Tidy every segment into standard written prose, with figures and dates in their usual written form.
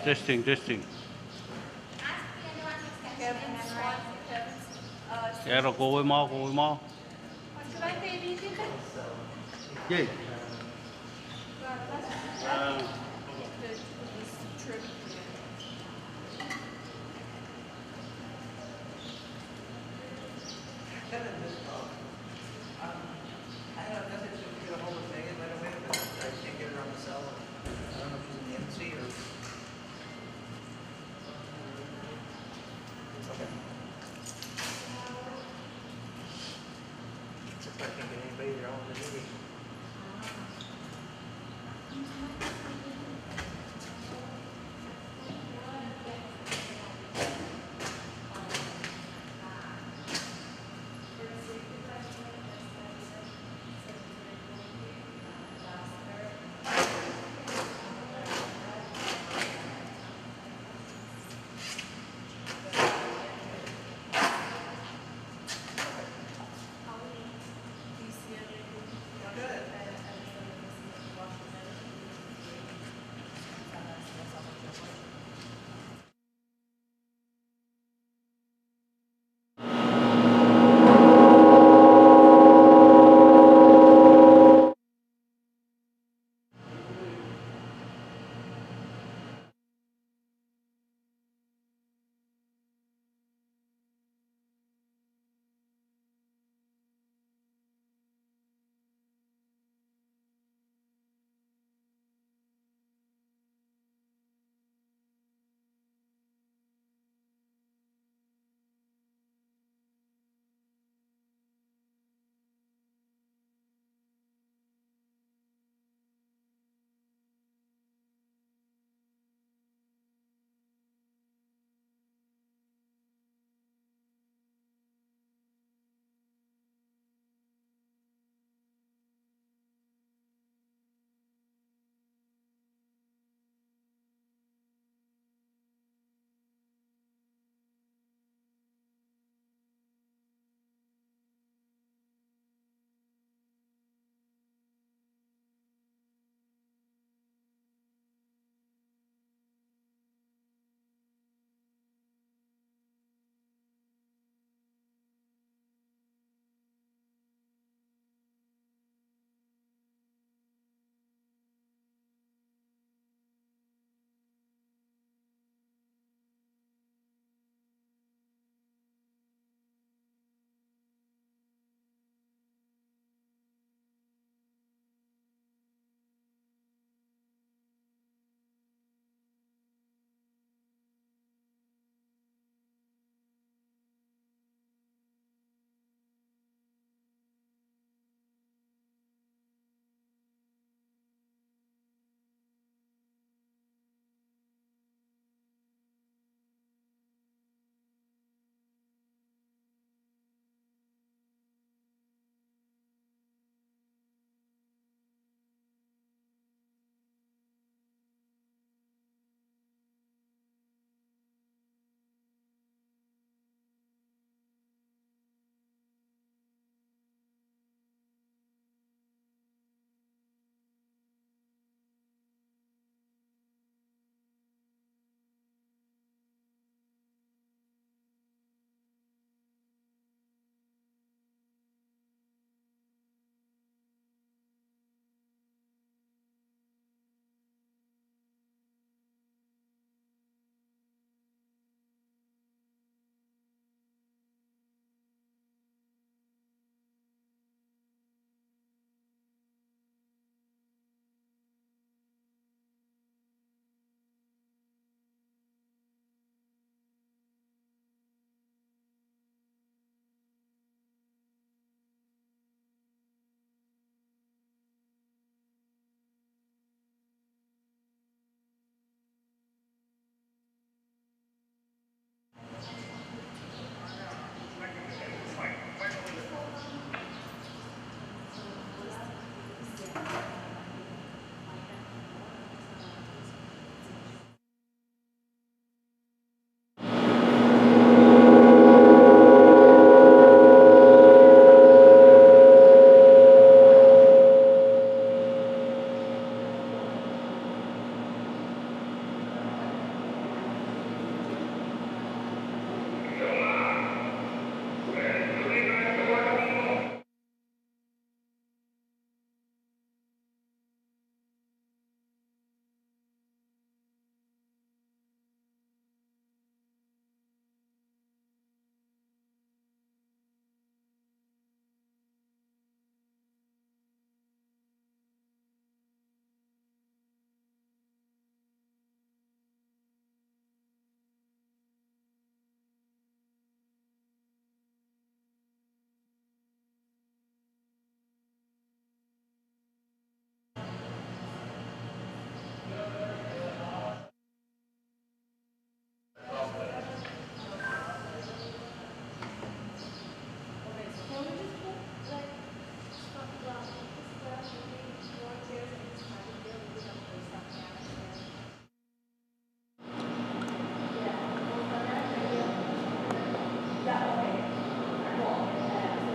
Testing, testing. Dạ rồi cô với mo. Gì? I have a message to get a hold of Megan right away, but I can't get her on the cell. I don't know if she's in the embassy or. Okay. If I can't get anybody, they're all in the meeting.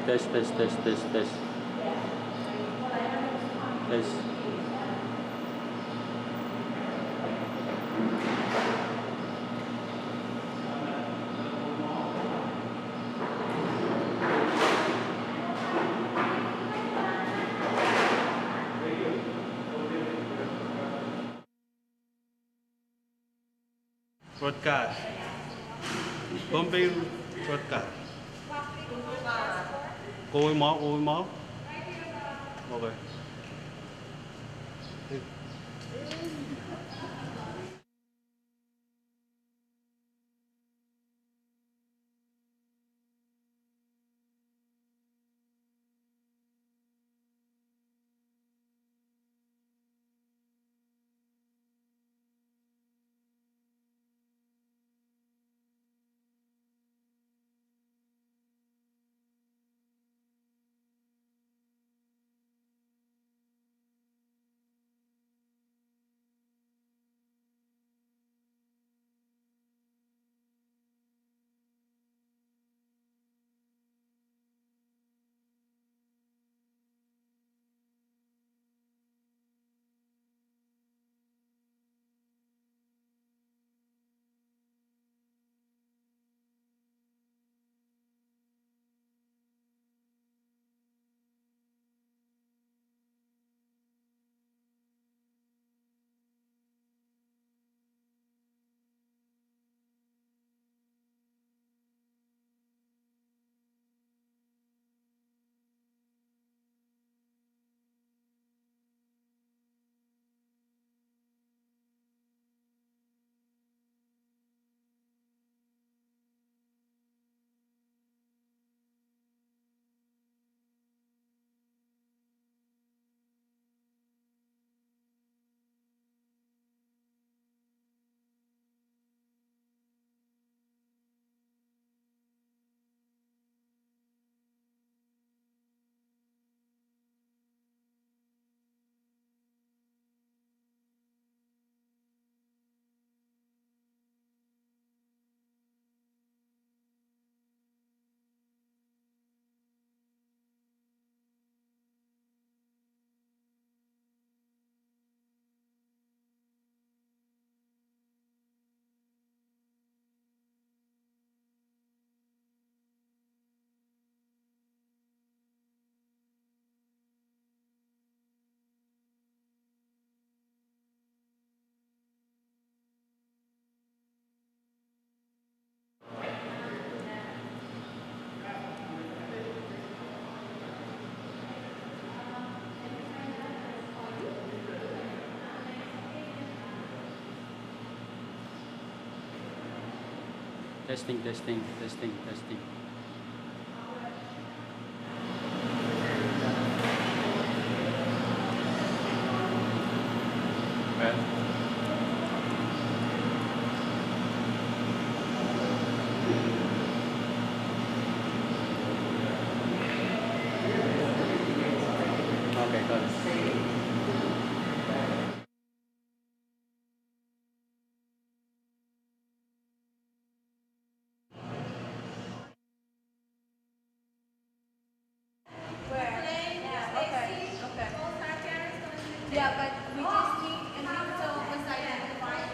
Test, test, test, test, test. Test. Broadcast. Bombay broadcast. Cô ơi máu, cô ơi máu. Ok. Testing, testing, testing, testing. Well. Okay, got it. Yeah, but we just need, and we also was identified.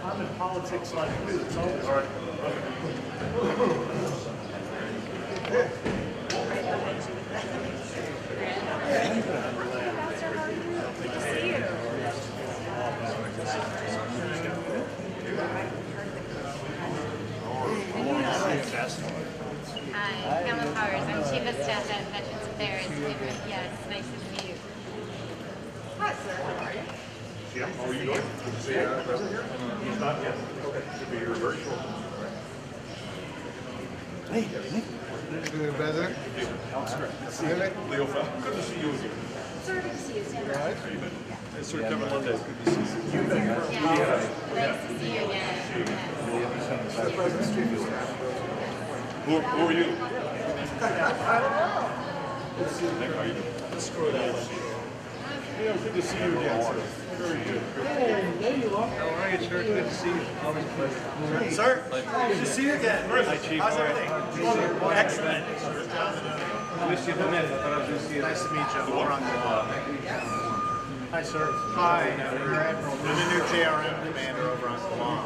I'm in politics like you. It's always all right. Hi, Pamela Powers. I'm Chief of Staff at Veterans Affairs. Yes, nice to meet you. Hi, sir. How are you? Yeah, how are you doing? Good to see you. President here? He's not yet. Okay. Should be your virtual. Hey, Good, brother. See you later. Leo Fell. Good to see you again. Sir, good to see you, Sandra. All right. Yes, sir. Kevin Lundez. Good to see you. Yeah, nice to see you again. Yes. Who are you? I don't know. Let's scroll down. Yeah, good to see you again, sir. Very good. Hey, there you are. How are you, sir? Good to see you. Always a pleasure. Sir, good to see you again. Hi, Chief. How's everything? Excellent. Wish you the best, but I'll just see you. Nice to meet you. We're on the Hi, sir. Hi, Rear Admiral. I'm the new JRM commander over on Guam.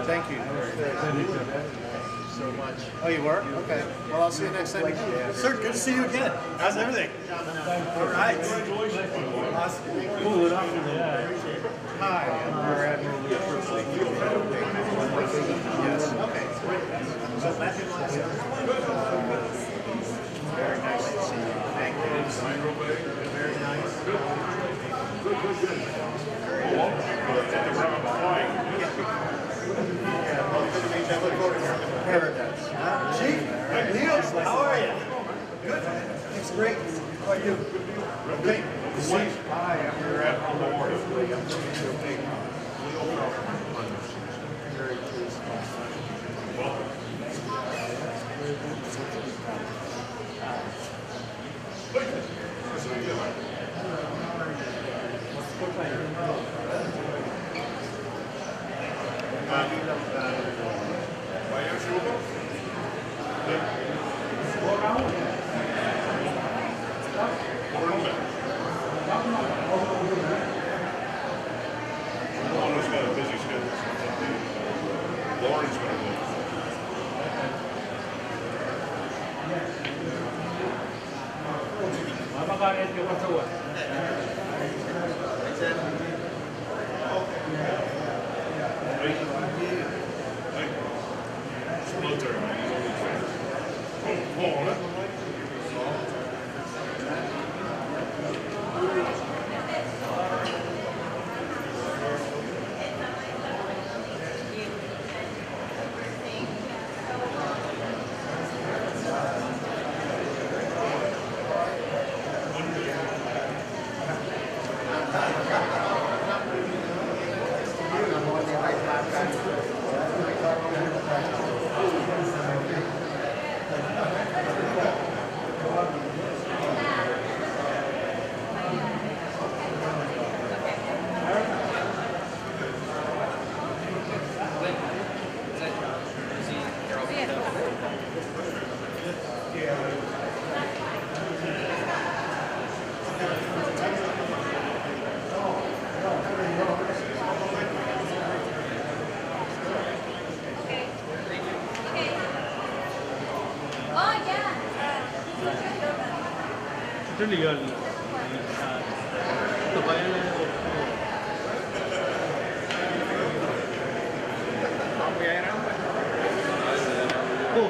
Thank you. Thank you so much. Oh, you were? Okay. Well, I'll see you next time. Sir, good to see you again. How's everything? All right. Awesome. Hi, I'm Rear Admiral Lee Firsley. Yes. Okay. So, Matthew Lawson. Very nice to see you. Thank you. Very nice. Paradise. Chief, Neil, how are you? Good. It's great. How are you? Okay. Hi, I'm your Admiral Lord. Very pleased. Lauren's got a busy schedule. Lauren's going to go. It's military, man. He's always fast. Oh, Oh, yeah. Actually, yun. Ito ba yan? Oh.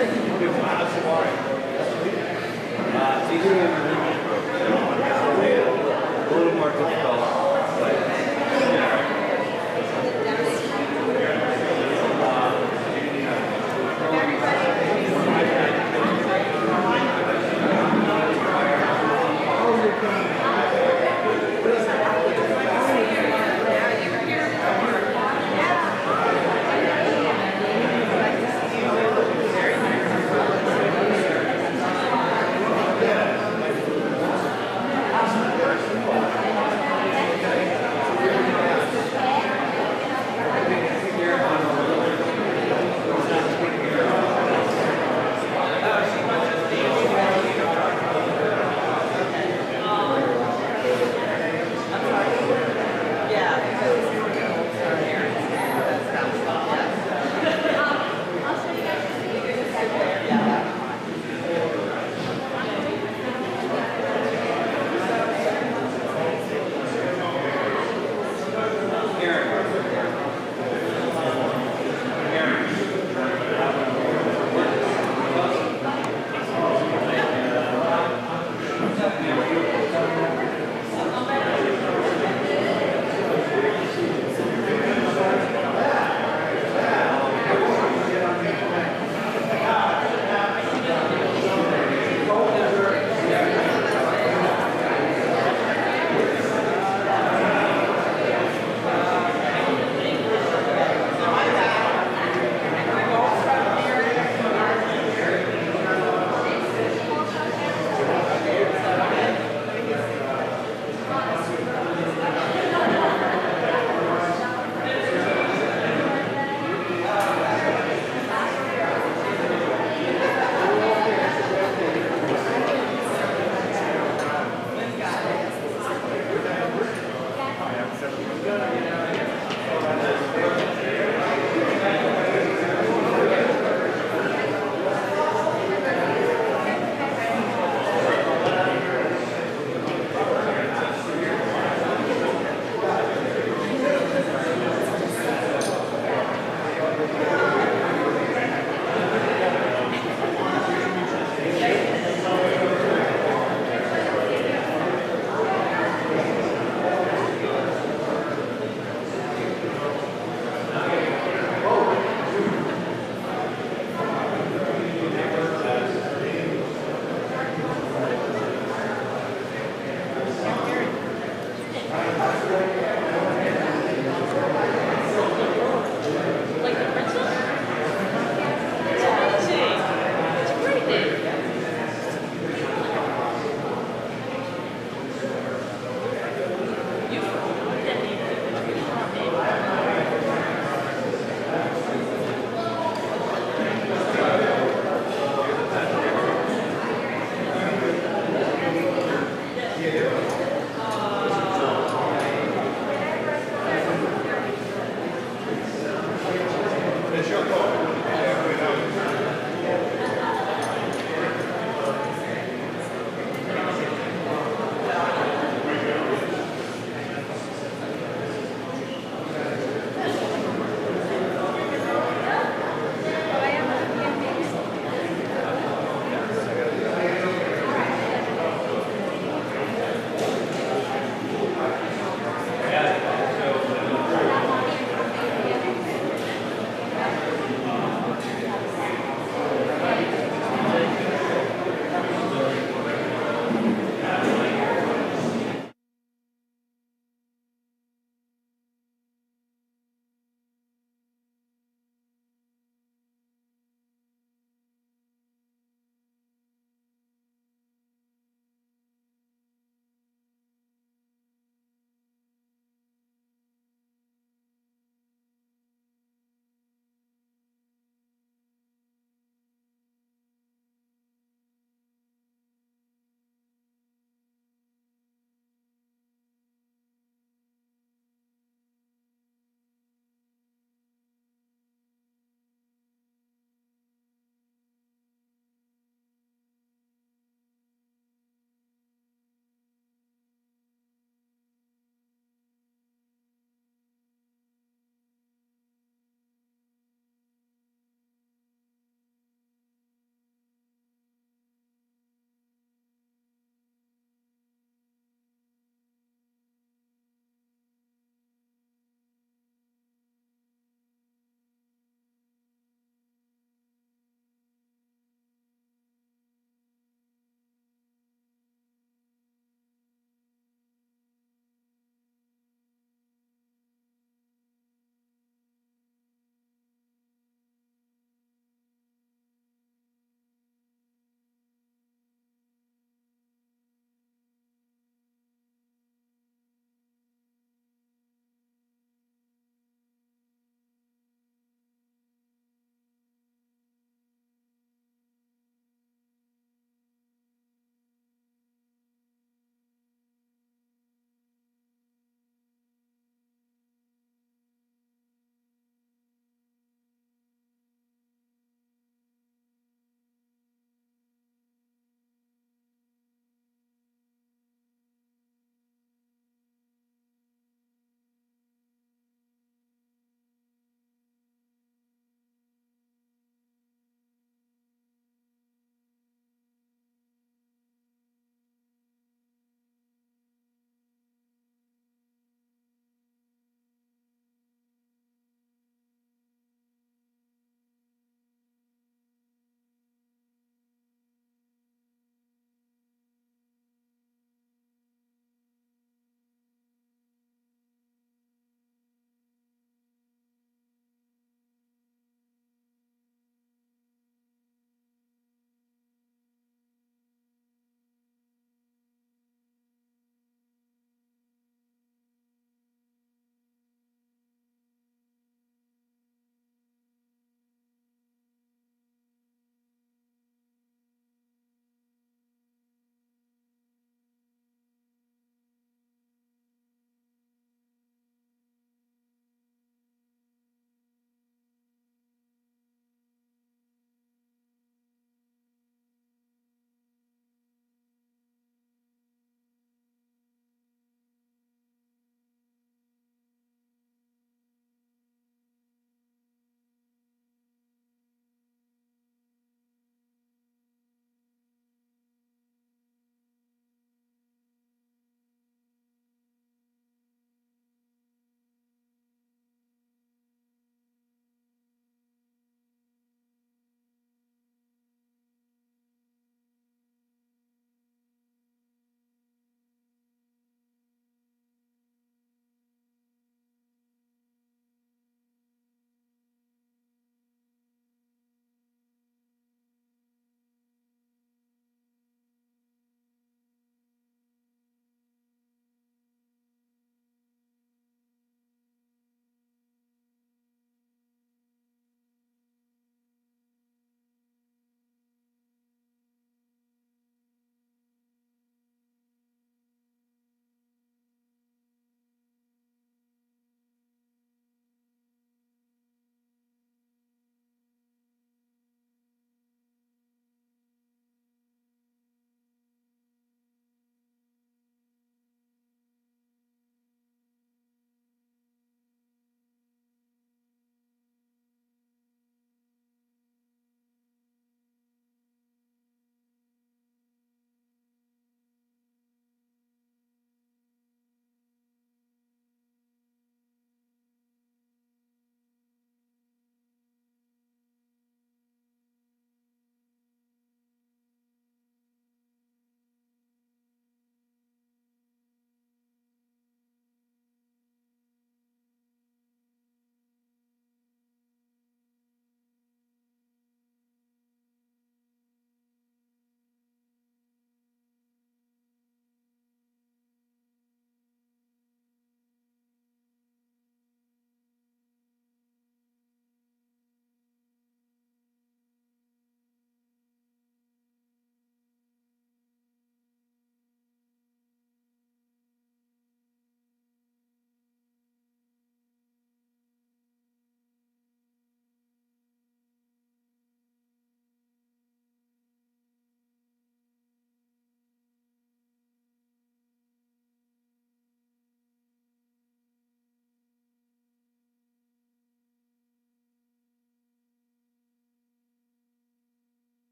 A little more difficult.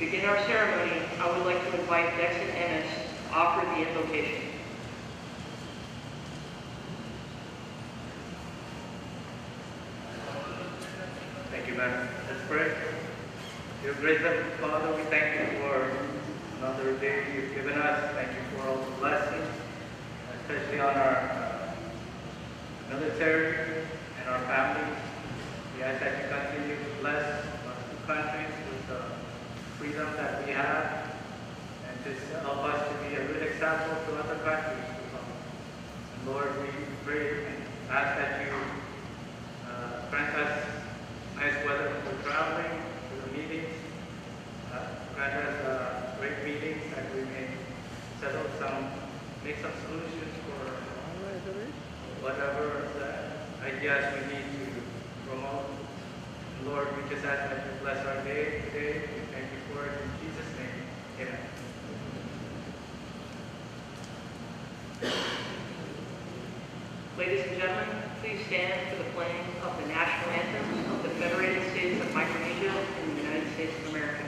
begin our ceremony, I would like to invite Dexon Ennis to offer the invocation. Thank you, man. Let's pray. Dear great Heavenly Father, we thank you for another day you've given us. Thank you for all the blessings, especially on our military and our families. We ask that you continue to bless our two countries with the freedom that we have, and just help us to be a good example to other countries. And Lord, we pray and ask that you grant us nice weather for traveling, for the meetings. Grant us great meetings that we may make some solutions for whatever ideas we need to promote. Lord, we just ask that you bless our day today. We thank you for it in Jesus' name. Amen. Ladies and gentlemen, please stand for the playing of the national anthems of the Federated States of Micronesia and the United States of America.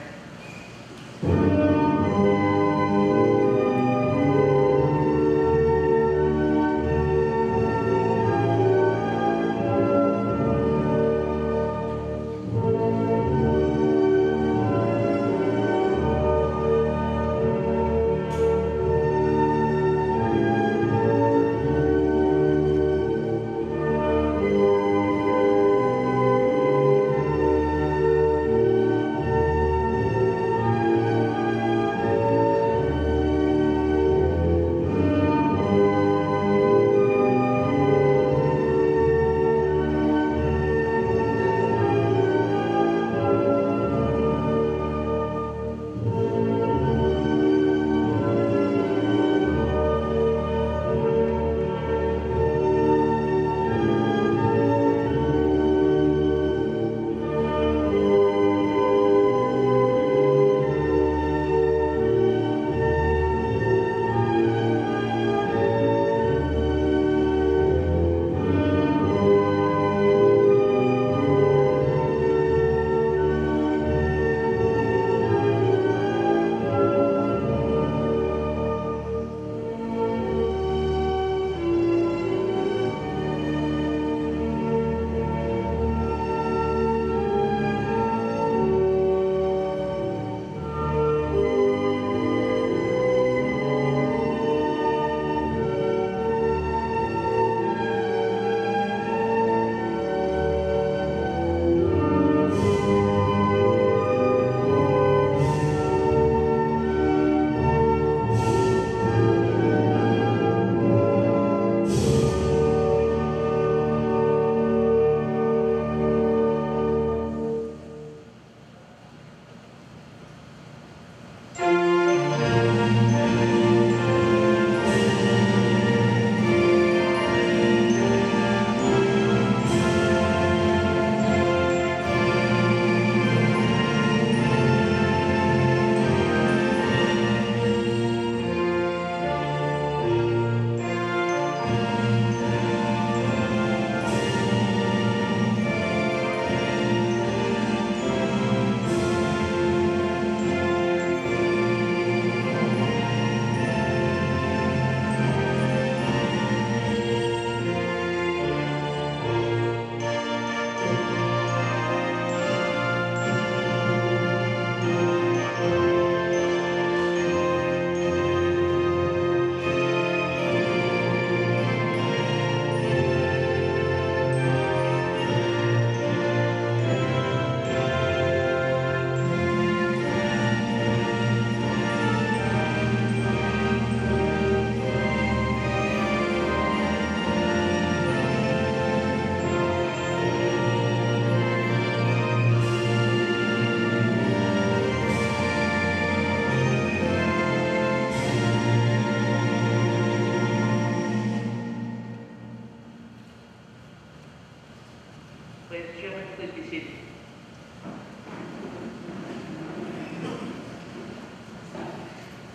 Ladies and gentlemen, please be seated.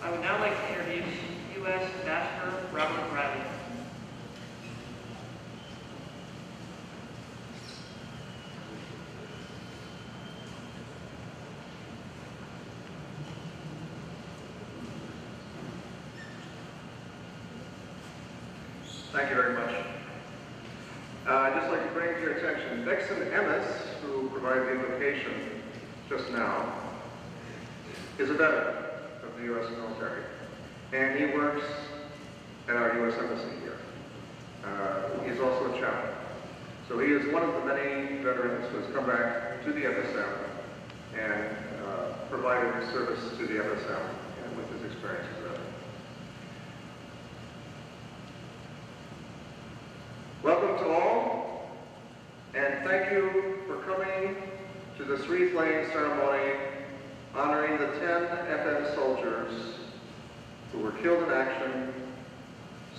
I would now like to introduce U.S. Ambassador Robert Bradley. Thank you very much. I'd just like to bring to your attention Dixon Emmis, who provided the invocation just now, is a veteran of the U.S. military, and he works at our U.S. Embassy here. He's also a chaplain. So he is one of the many veterans who has come back to the FSM and provided his service to the FSM and with his experiences of it. Welcome to all, and thank you for coming to this wreath-laying ceremony honoring the 10 FN soldiers who were killed in action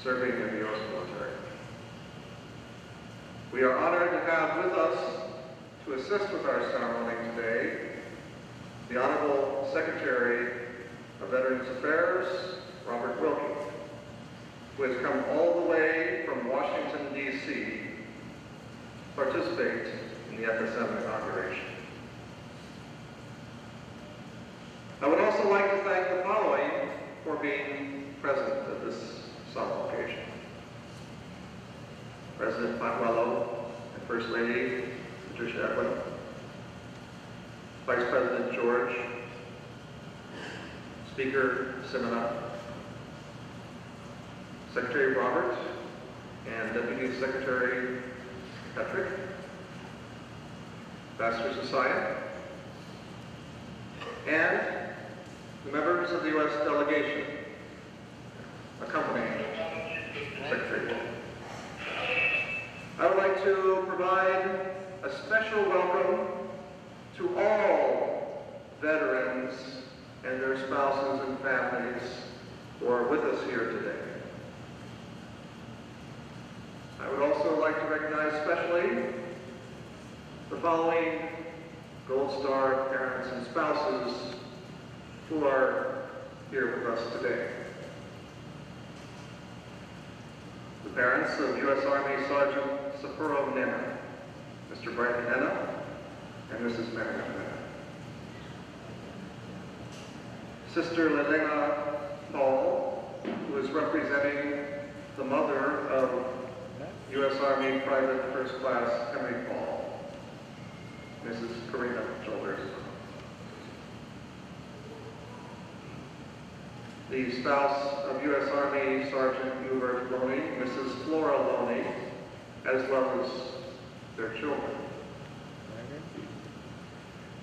serving in the U.S. military. We are honored to have with us to assist with our ceremony today the Honorable Secretary of Veterans Affairs, Robert Wilkie, who has come all the way from Washington, D.C. to participate in the FSM inauguration. I would also like to thank the following for being present at this solemn occasion. President Panuelo and First Lady Patricia Eklund, Vice President George, Speaker Simona, Secretary Robert, and Deputy Secretary Patrick, Ambassador Sosaya, and the members of the U.S. delegation accompanying Secretary Wolf. I would like to provide a special welcome to all veterans and their spouses and families who are with us here today. I would also like to recognize especially the following Gold Star parents and spouses who are here with us today. The parents of U.S. Army Sergeant Safuro Nena, Mr. Brian Nena, and Mrs. Marion Nena. Sister Lelena Paul, who is representing the mother of U.S. Army Private First Class Henry Paul, Mrs. Karina Childers. The spouse of U.S. Army Sergeant Hubert Loney, Mrs. Flora Loney, as well as their children.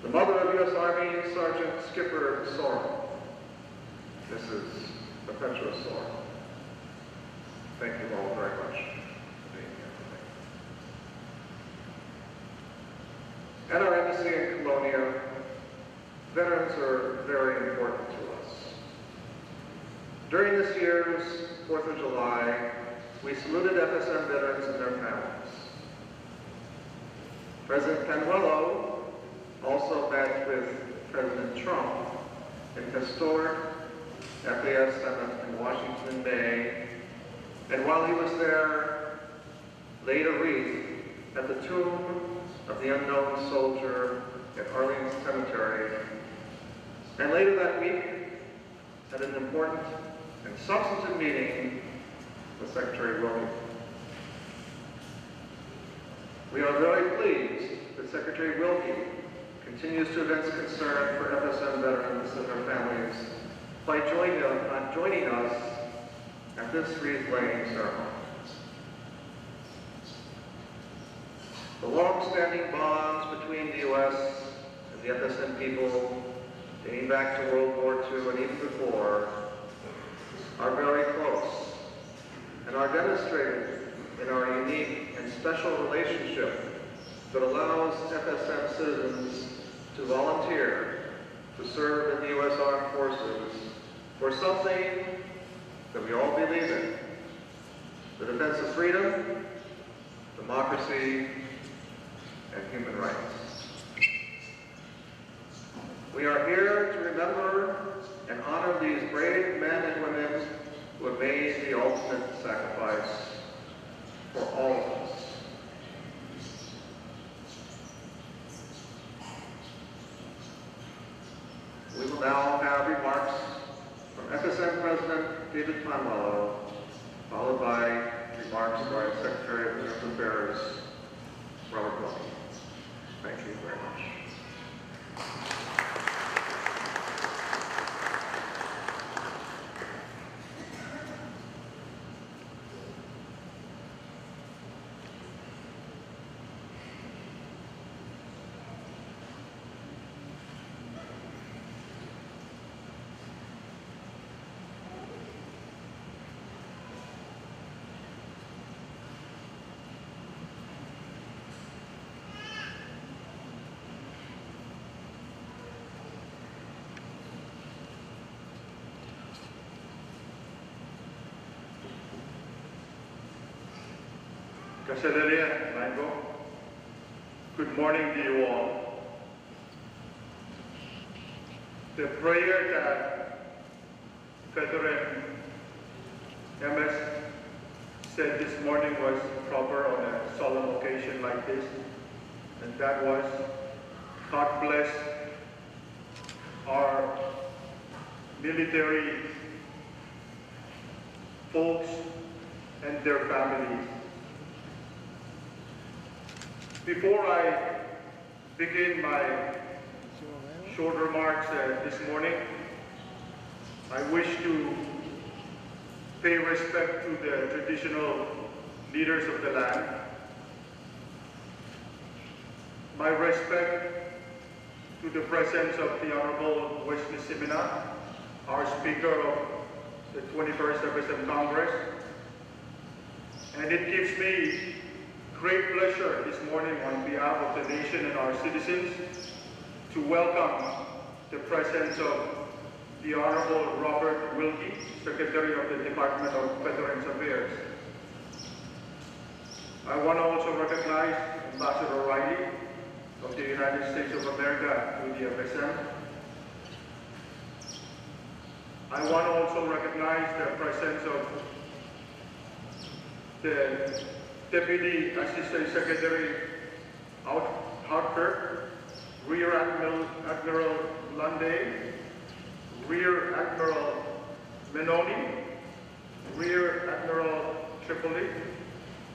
The mother of U.S. Army Sergeant Skipper Soren, Mrs. Perpetua Soren. Thank you all very much for being here today. At our embassy in Colonia, veterans are very important to us. During this year's 4th of July, we saluted FSM veterans and their families. President Panuelo also met with President Trump in historic FAS Summit in Washington in May, and while he was there, laid a wreath at the tomb of the unknown soldier at Arlington Cemetery, and later that week had an important and substantive meeting with Secretary Wilkie. We are very pleased that Secretary Wilkie continues to evince concern for FSM veterans and their families by joining us at this wreath-laying ceremony. The long-standing bonds between the U.S. and the FSM people, dating back to World War II and even before, are very close and are demonstrated in our unique and special relationship that allows FSM citizens to volunteer to serve in the U.S. Armed Forces for something that we all believe in: the defense of freedom, democracy, and human rights. We are here to remember and honor these brave men and women who have made the ultimate sacrifice for all of us. We will now have remarks from FSM President David Panuelo, followed by remarks remarks by Secretary of International Affairs, Robert Wilkie. Thank you very much. Kasalarian, Mango. Good morning to you all. The prayer that Veteran MS said this morning was proper on a solemn occasion like this, and that was, God bless our military folks and their families. Before I begin my short remarks this morning, I wish to pay respect to the traditional leaders of the land. My respect to the presence of the Honorable Wesley Simina, our Speaker of the 21st FSM Congress. And it gives me great pleasure this morning on behalf of the nation and our citizens to welcome the presence of the Honorable Robert Wilkie, Secretary of the Department of Veterans Affairs. I want to also recognize Ambassador Riley of the United States of America to the FSM. I want to also recognize the presence of the Deputy Assistant Secretary Harper, Rear Admiral Lunday, Rear Admiral Menoni, Rear Admiral Tripoli,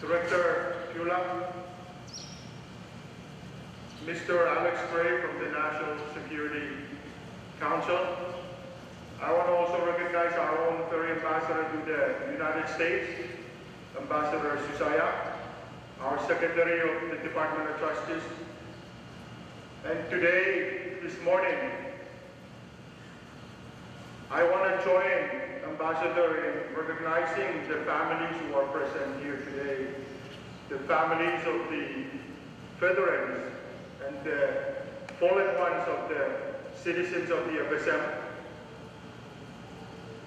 Director Pula, Mr. Alex Gray from the National Security Council. I want to also recognize our own Ferry Ambassador to the United States, Ambassador Susaya, our Secretary of the Department of Justice. And today, this morning, I want to join Ambassador in recognizing the families who are present here today, the families of the veterans and the fallen ones of the citizens of the FSM.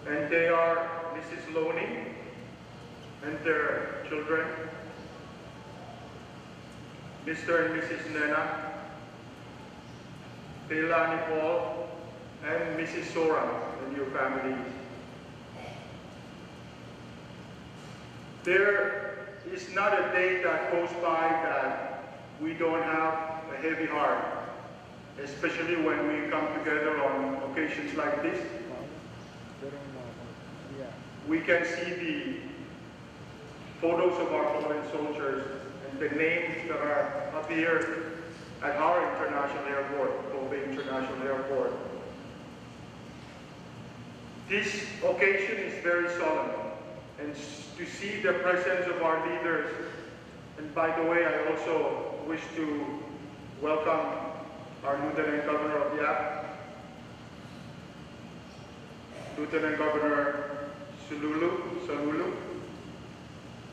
And they are Mrs. Loney and their children, Mr. and Mrs. Nena, Leilani Paul, and Mrs. Sora and your families. There is not a day that goes by that we don't have a heavy heart, especially when we come together on occasions like this. We can see the photos of our fallen soldiers and the names that are up here at our international airport, Kobe International Airport. This occasion is very solemn, and to see the presence of our leaders, and by the way, I also wish to welcome our Lieutenant Governor of Yap, Lieutenant Governor Salulu,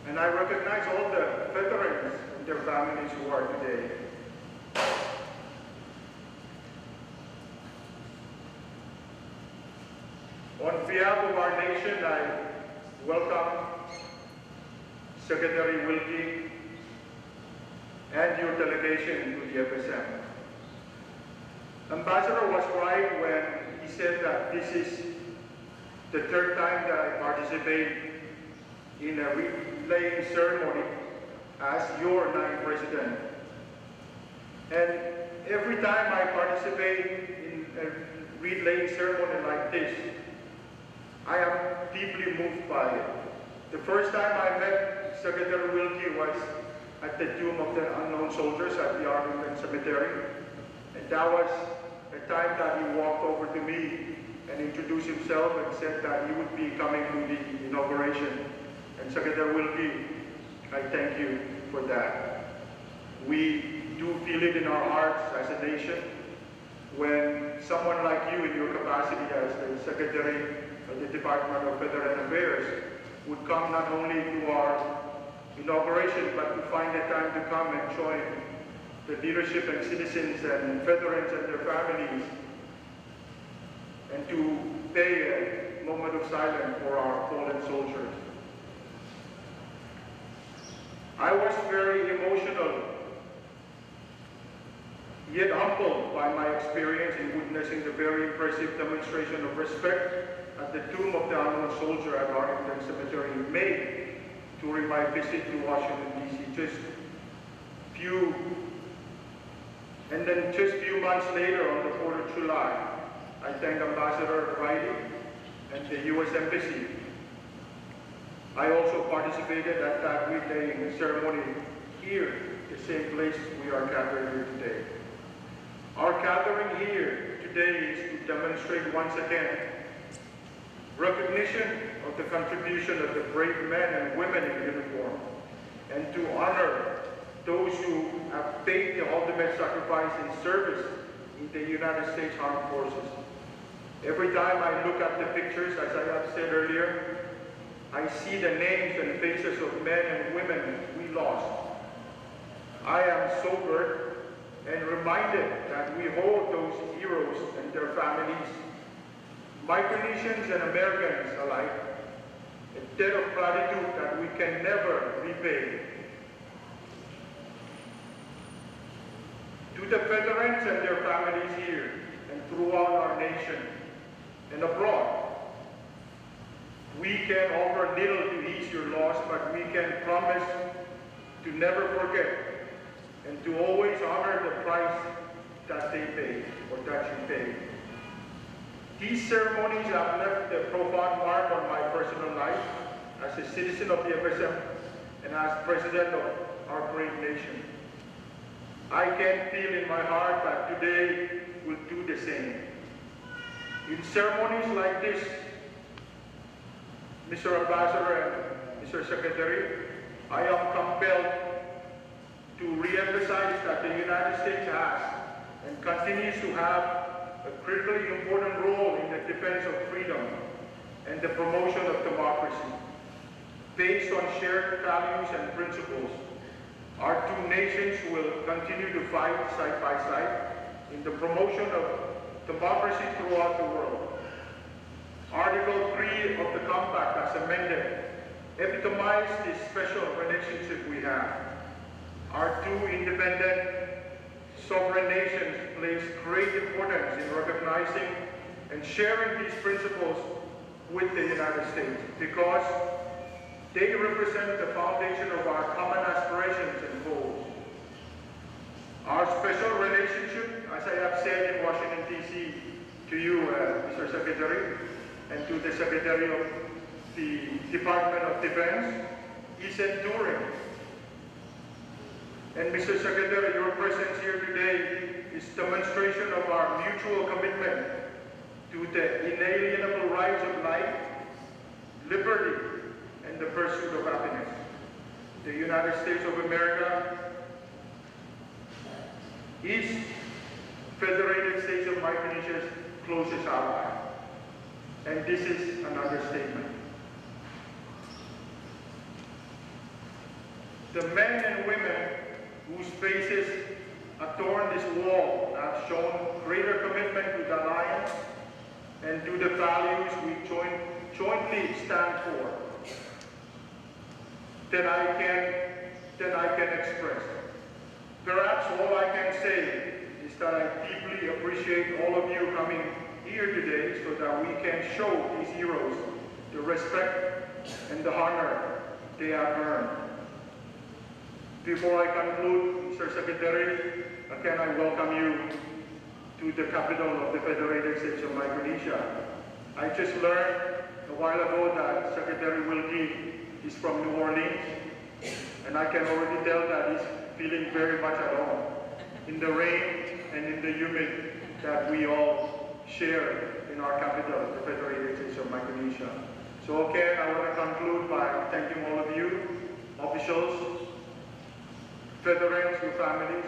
and I recognize all the veterans and their families who are today. On behalf of our nation, I welcome Secretary Wilkie and your delegation to the FSM. Ambassador was right when he said that this is the third time that I participate in a wreath-laying ceremony as your ninth president. And every time I participate in a wreath-laying ceremony like this, I am deeply moved by it. The first time I met Secretary Wilkie was at the Tomb of the Unknown Soldiers at the Arlington Cemetery. And that was the time that he walked over to me and introduced himself and said that he would be coming to the inauguration. And Secretary Wilkie, I thank you for that. We do feel it in our hearts as a nation when someone like you in your capacity as the Secretary of the Department of Veteran Affairs would come not only to our inauguration, but to find the time to come and join the leadership and citizens and veterans and their families and to pay a moment of silence for our fallen soldiers. I was very emotional, yet humbled by my experience in witnessing the very impressive demonstration of respect at the Tomb of the Unknown Soldier at Arlington Cemetery in May during my visit to Washington, D.C. And then just a few months later, on the 4th of July, I thank Ambassador Riley and the U.S. Embassy. I also participated at that weekday ceremony here, the same place we are gathered here today. Our gathering here today is to demonstrate once again recognition of the contribution of the brave men and women in uniform, and to honor those who have paid the ultimate sacrifice in service in the United States Armed Forces. Every time I look at the pictures, as I have said earlier, I see the names and faces of men and women we lost. I am sobered and reminded that we hold those heroes and their families, Micronesians and Americans alike, a debt of gratitude that we can never repay. To the veterans and their families here and throughout our nation and abroad, we can offer little to ease your loss, but we can promise to never forget and to always honor the price that they paid or that you paid. These ceremonies have left a profound mark on my personal life as a citizen of the FSM and as president of our great nation. I can feel in my heart that today will do the same. In ceremonies like this, Mr. Ambassador and Mr. Secretary, I am compelled to re-emphasize that the United States has and continues to have a critically important role in the defense of freedom and the promotion of democracy. Based on shared values and principles, our two nations will continue to fight side by side in the promotion of democracy throughout the world. Article 3 of the Compact, as amended, epitomizes this special relationship we have. Our two independent sovereign nations place great importance in recognizing and sharing these principles with the United States because they represent the foundation of our common aspirations and goals. Our special relationship, as I have said in Washington, D.C., to you, Mr. Secretary, and to the Secretary of the Department of Defense, is enduring. And Mr. Secretary, your presence here today is demonstration of our mutual commitment to the inalienable rights of life, liberty, and the pursuit of happiness. The United States of America is Federated States of Micronesia's closest ally. And this is an understatement. The men and women whose faces adorn this wall have shown greater commitment to the Alliance and to the values we jointly stand for than I can express. Perhaps all I can say is that I deeply appreciate all of you coming here today so that we can show these heroes the respect and the honor they have earned. Before I conclude, Mr. Secretary, again I welcome you to the capital of the Federated States of Micronesia. I just learned a while ago that Secretary Wilkie is from New Orleans, and I can already tell that he's feeling very much at home in the rain and in the humid that we all share in our capital, the Federated States of Micronesia. So again, I want to conclude by thanking all of you, officials, veterans, your families,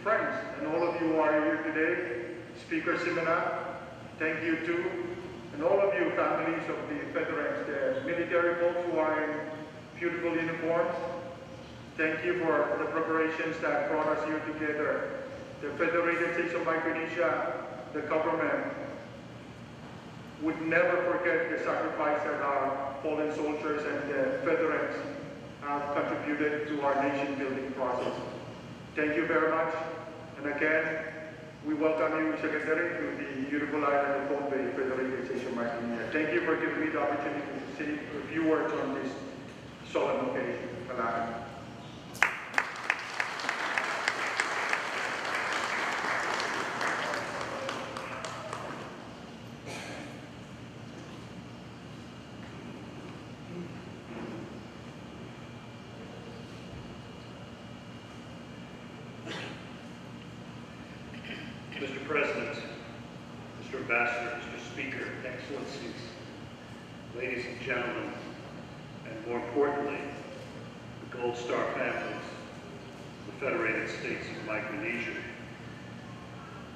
friends, and all of you who are here today. Speaker Simina, thank you too. And all of you families of the veterans, the military folks who are in beautiful uniforms, thank you for the preparations that brought us here together. The Federated States of Micronesia, the government, would never forget the sacrifice that our fallen soldiers and the veterans have contributed to our nation-building process. Thank you very much. And again, we welcome you, Secretary, to the beautiful island of Phone Bay, Federated States of Micronesia. Thank you for giving me the opportunity to say a few words on this solemn occasion. Salamat. Mr. President, Mr. Ambassador, Mr. Speaker, Excellencies, ladies and gentlemen, and more importantly, the Gold Star families of the Federated States of Micronesia.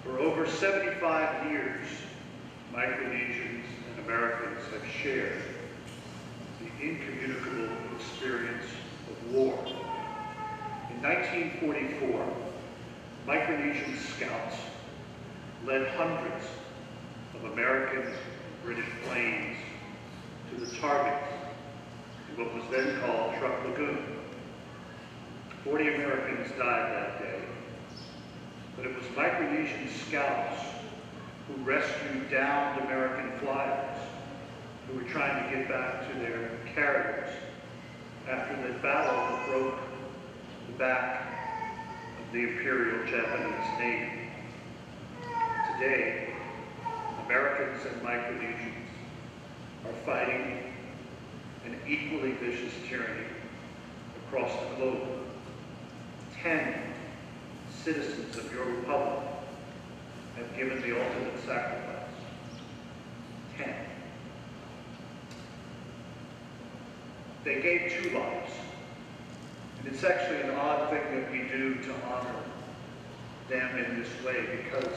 For over 75 years, Micronesians and Americans have shared the incommunicable experience of war. In 1944, Micronesian scouts led hundreds of American and British planes to the targets in what was then called Truk Lagoon. 40 Americans died that day, but it was Micronesian scouts who rescued downed American flyers who were trying to get back to their carriers after the battle that broke the back of the Imperial Japanese Navy. Today, Americans and Micronesians are fighting an equally vicious tyranny across the globe. 10 citizens of your republic have given the ultimate sacrifice. 10. They gave 2 lives. And it's actually an odd thing that we do to honor them in this way because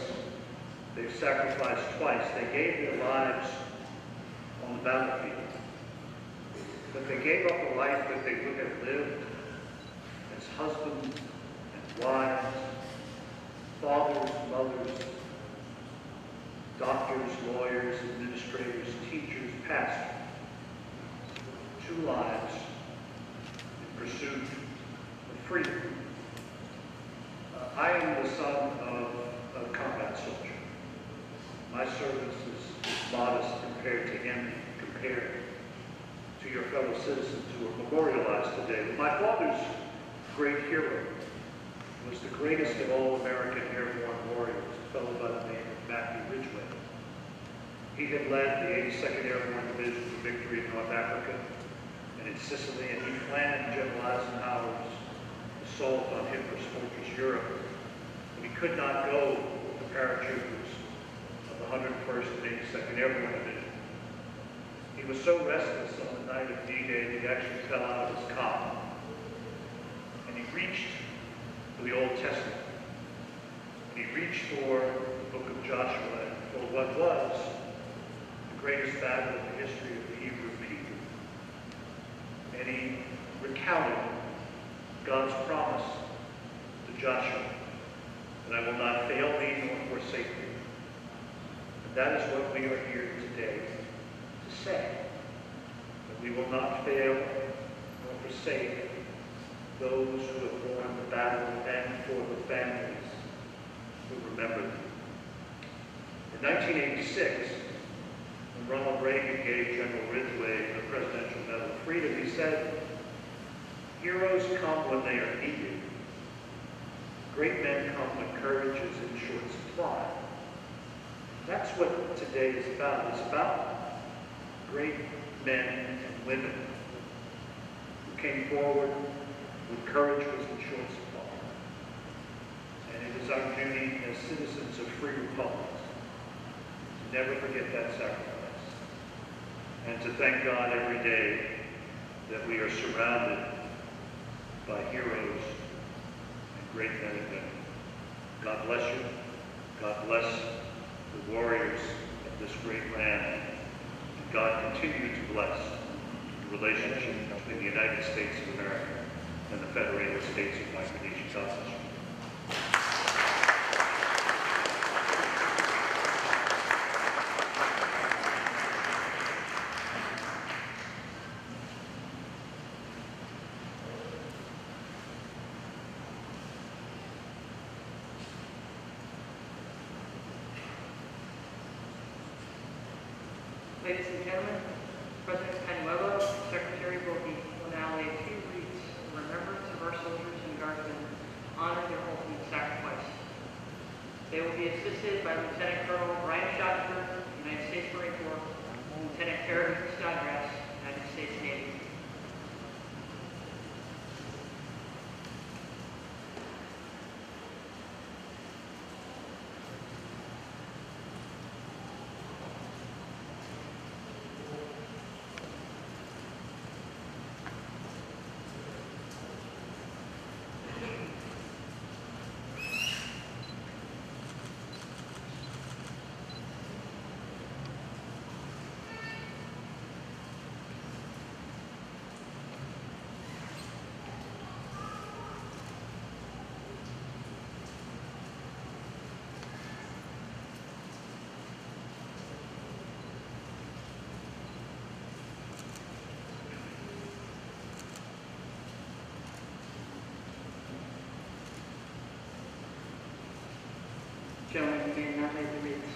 they've sacrificed twice. They gave their lives on the battlefield, but they gave up a life that they would have lived as husbands and wives, fathers, mothers, doctors, lawyers, administrators, teachers, pastors. 2 lives in pursuit of freedom. I am the son of a combat soldier. My service is modest compared to him, compared to your fellow citizens who are memorialized today. But my father's great hero was the greatest of all American airborne warriors, a fellow by the name of Matthew Ridgway. He had led the 82nd Airborne Division for victory in North Africa and in Sicily, and he planned General Eisenhower's assault on Hitler's fortress Europe. But he could not go with the paratroopers of the 101st and 82nd Airborne Division. He was so restless on the night of D-Day that he actually fell out of his cot. And he reached for the Old Testament. And he reached for the book of Joshua and for what was the greatest battle in the history of the Hebrew people. And he recounted God's promise to Joshua, that I will not fail thee nor forsake thee. And that is what we are here today to say, that we will not fail nor forsake those who have borne the battle and for the families who remember them. In 1986, when Ronald Reagan gave General Ridgway the Presidential Medal of Freedom, he said, "Heroes come when they are needed. Great men come when courage is in short supply." That's what today is about. It's about great men and women who came forward but courage was in short supply. And it is our duty as citizens of free republics to never forget that sacrifice, and to thank God every day that we are surrounded by heroes and great men and women. God bless you. God bless the warriors of this great land. And God continue to bless the relationship between the United States of America and the Federated States of Micronesia. God bless you. Ladies and gentlemen, President Penuelo and Secretary Wilkie will now lay 2 wreaths in remembrance of our soldiers and guardsmen honor their ultimate sacrifice. They will be assisted by Lieutenant Colonel Brian Schottenberg, United States Marine Corps, and Lieutenant Terry Snodgrass, United States Navy. Gentlemen, you may not lay the wreaths.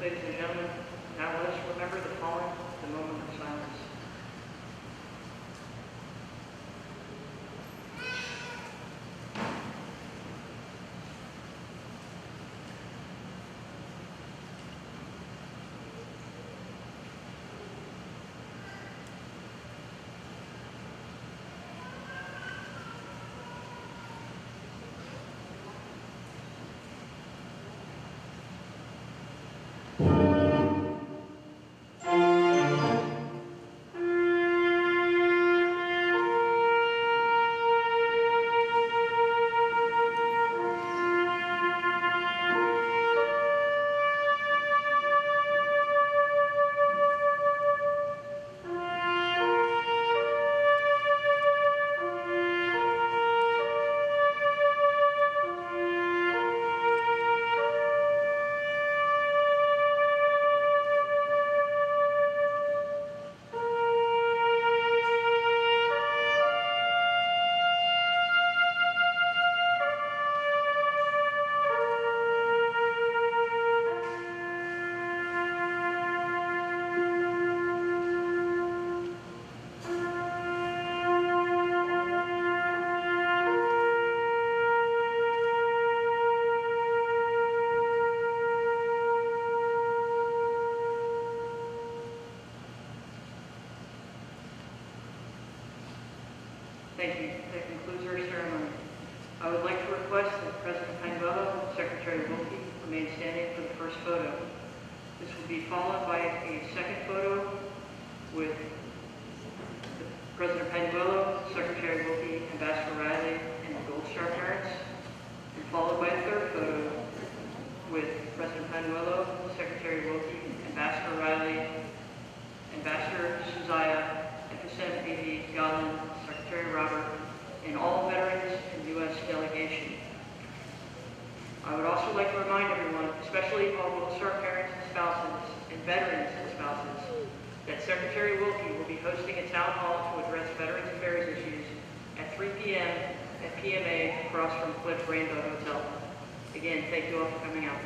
Ladies and gentlemen, now let us remember the fallen with a moment of silence. Thank you. That concludes our ceremony. I would like to request that President Penuelo and Secretary Wilkie remain standing for the first photo. This will be followed by a second photo with President Penuelo, Secretary Wilkie, Ambassador Riley, and the Gold Star parents, and followed by a third photo with President Penuelo, Secretary Wilkie, Ambassador Riley, Ambassador Suzaya, FSM AV Gallen, Secretary Robert, and all veterans and U.S. delegation. I would also like to remind everyone, especially all Gold Star parents and spouses, and veterans and spouses, that Secretary Wilkie will be hosting a town hall to address Veterans Affairs issues at 3 p.m. at PMA across from Cliff Rainbow Hotel. Again, thank you all for coming out.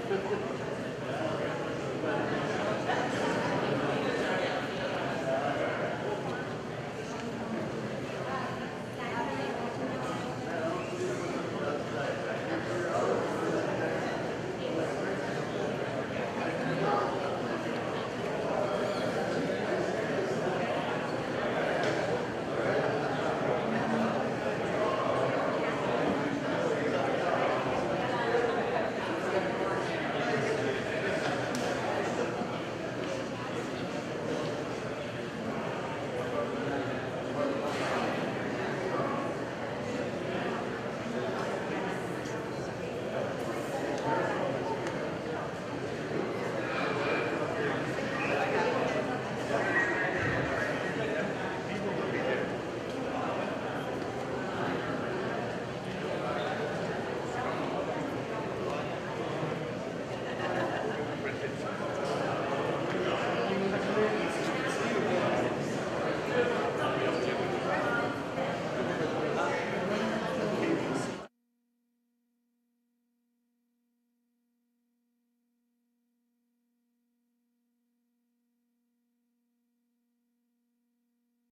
Thank you.